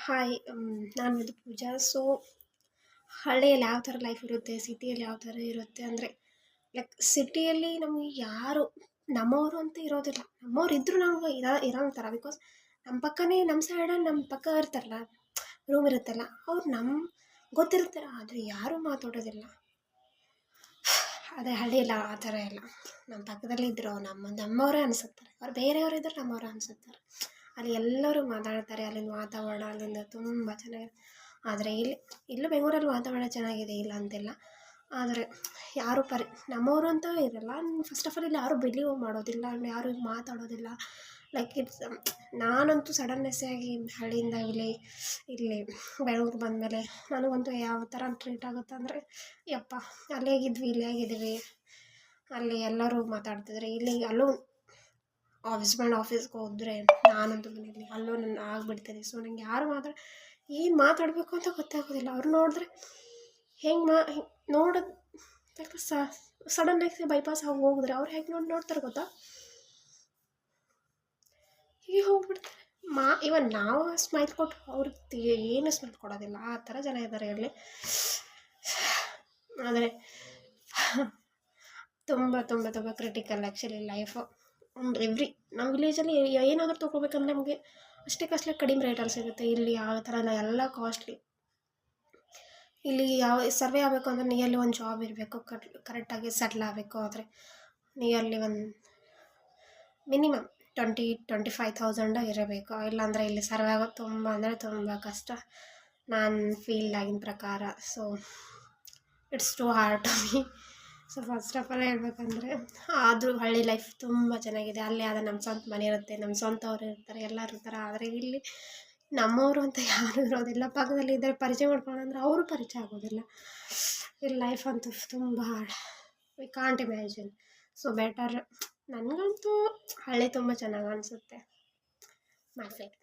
Hi ನಾನು ಇದು ಪೂಜಾ. So ಹಳ್ಳಿಯಲ್ಲಿ ಯಾವ ಥರ ಲೈಫ್ ಇರುತ್ತೆ, ಸಿಟಿಯಲ್ಲಿ ಯಾವ ಥರ ಇರುತ್ತೆ ಅಂದರೆ, ಲೈಕ್ ಸಿಟಿಯಲ್ಲಿ ನಮಗೆ ಯಾರು ನಮ್ಮವರು ಅಂತ ಇರೋದಿಲ್ಲ. ನಮ್ಮವ್ರು ಇದ್ದರೂ ನಮ್ಗೆ ಇರೋಂಥರ. ಬಿಕಾಸ್ ನಮ್ಮ ಪಕ್ಕನೇ, ನಮ್ಮ ಸೈಡಲ್ಲಿ ನಮ್ಮ ಪಕ್ಕ ಇರ್ತಾರಲ್ಲ, ರೂಮ್ ಇರುತ್ತಲ್ಲ, ಅವ್ರು ನಮ್ಮ ಗೊತ್ತಿರ್ತಾರೆ, ಆದರೆ ಯಾರೂ ಮಾತಾಡೋದಿಲ್ಲ. ಅದೇ ಹಳ್ಳಿಯಲ್ಲಿ ಆ ಥರ ಇಲ್ಲ. ನಮ್ಮ ಪಕ್ಕದಲ್ಲಿ ಇದ್ದರು ನಮ್ಮವರೇ ಅನಿಸುತ್ತಾರೆ, ಅವ್ರು ಬೇರೆಯವರಿದ್ದರೆ ನಮ್ಮವರೇ ಅನಿಸುತ್ತಾರೆ. ಅಲ್ಲಿ ಎಲ್ಲರೂ ಮಾತಾಡ್ತಾರೆ, ಅಲ್ಲಿನ ವಾತಾವರಣ ಅಲ್ಲಿಂದ ತುಂಬ ಚೆನ್ನಾಗಿದೆ. ಆದರೆ ಇಲ್ಲೂ ಬೆಂಗಳೂರಲ್ಲಿ ವಾತಾವರಣ ಚೆನ್ನಾಗಿದೆ, ಇಲ್ಲ ಅಂತಿಲ್ಲ. ಆದರೆ ಯಾರೂ ನಮ್ಮವರು ಅಂತ ಇರಲ್ಲ. ಫಸ್ಟ್ ಆಫ್ ಆಲ್ ಇಲ್ಲಿ ಯಾರೂ ಬಿಲೀವ್ ಮಾಡೋದಿಲ್ಲ, ಯಾರೂ ಮಾತಾಡೋದಿಲ್ಲ. ಲೈಕ್ ನಾನಂತೂ ಸಡನ್ನೆಸ್ಸಾಗಿ ಹಳ್ಳಿಯಿಂದ ಇಲ್ಲಿ ಬೆಂಗ್ಳೂರಿಗೆ ಬಂದಮೇಲೆ ನನಗಂತೂ ಯಾವ ಥರ ಟ್ರೀಟ್ ಆಗುತ್ತೆ ಅಂದರೆ, ಯಪ್ಪ ಅಲ್ಲಿ ಹೇಗಿದ್ವಿ ಇಲ್ಲಿ ಹೇಗಿದ್ದೀವಿ, ಅಲ್ಲಿ ಎಲ್ಲರೂ ಮಾತಾಡ್ತಿದ್ರೆ ಇಲ್ಲಿ ಅಲ್ಲೂ ಹಸ್ಬೆಂಡ್ ಆಫೀಸ್ಗೆ ಹೋದರೆ ನಾನಂತೂ ಮನೇಲಿ ಅಲ್ಲೂ ನಾನು ಆಗಿಬಿಡ್ತೀನಿ. ಸೊ ನಂಗೆ ಯಾರು ಏನು ಮಾತಾಡಬೇಕು ಅಂತ ಗೊತ್ತಾಗೋದಿಲ್ಲ. ಅವ್ರು ನೋಡಿದ್ರೆ ಹೆಂಗೆ ನೋಡೋದು ಯಾಕೆ ಸಡನ್ನಾಗಿ ಬೈಪಾಸ್ ಆಗಿ ಹೋಗಿದ್ರೆ ಅವ್ರು ಹೇಗೆ ನೋಡ್ತಾರೆ ಗೊತ್ತಾ, ಹೀಗೆ ಹೋಗ್ಬಿಡ್ತಾರೆ. ಇವನ್ ನಾವು ಸ್ಮೈಲ್ ಕೊಟ್ಟು ಅವ್ರಿಗೆ ಏನು ಸ್ಮೈಲ್ ಕೊಡೋದಿಲ್ಲ. ಆ ಥರ ಜನ ಇದ್ದಾರೆ ಇಲ್ಲಿ. ಆದರೆ ತುಂಬ ತುಂಬ ತುಂಬ ಕ್ರಿಟಿಕಲ್ ಆ್ಯಕ್ಚುಲಿ ಲೈಫು. ನಮ್ಮ ವಿಲೇಜಲ್ಲಿ ಏನಾದರೂ ತೊಗೋಬೇಕಂದ್ರೆ ನಮಗೆ ಅಷ್ಟೇ ಕಡಿಮೆ ರೇಟಲ್ಲಿ ಸಿಗುತ್ತೆ. ಇಲ್ಲಿ ಆ ಥರ ಎಲ್ಲ ಕಾಸ್ಟ್ಲಿ. ಇಲ್ಲಿ ಸರ್ವೆ ಆಗಬೇಕು ಅಂದರೆ ನಿಯರ್ಲಿ ಒಂದು ಜಾಬ್ ಇರಬೇಕು, ಕರೆಕ್ಟಾಗಿ ಸೆಟ್ಲ್ ಆಗಬೇಕು. ಆದರೆ ನಿಯರ್ಲಿ ಒಂದು ಮಿನಿಮಮ್ 20-25,000 ಇರಬೇಕು. ಇಲ್ಲಾಂದರೆ ಇಲ್ಲಿ ಸರ್ವೆ ಆಗೋದು ತುಂಬ ಅಂದರೆ ತುಂಬ ಕಷ್ಟ, ನಾನು ಫೀಲ್ ಆಗಿನ ಪ್ರಕಾರ. So it's too hard to me. So first of all ಹೇಳ್ಬೇಕಂದ್ರೆ, ಆದರೂ ಹಳ್ಳಿ ಲೈಫ್ ತುಂಬ ಚೆನ್ನಾಗಿದೆ. ಅಲ್ಲಿ ಆದ ನಮ್ಮ ಸ್ವಂತ ಮನೆ ಇರುತ್ತೆ, ನಮ್ಮ ಸ್ವಂತವ್ರು ಇರ್ತಾರೆ, ಎಲ್ಲರೂ ಇರ್ತಾರೆ. ಆದರೆ ಇಲ್ಲಿ ನಮ್ಮವರು ಅಂತ ಯಾರೂ ಇರೋದಿಲ್ಲ. ಪಕ್ಕದಲ್ಲಿ ಇದ್ದರೆ ಪರಿಚಯ ಮಾಡ್ಕೊಳ್ಳೋಂದ್ರೆ ಅವರು ಪರಿಚಯ ಆಗೋದಿಲ್ಲ. ಇಲ್ಲಿ ಲೈಫ್ ಅಂತೂ ತುಂಬ hard, we can't imagine. So better, ನನಗಂತೂ ಹಳ್ಳಿ ತುಂಬ ಚೆನ್ನಾಗಿ ಅನಿಸುತ್ತೆ. My side.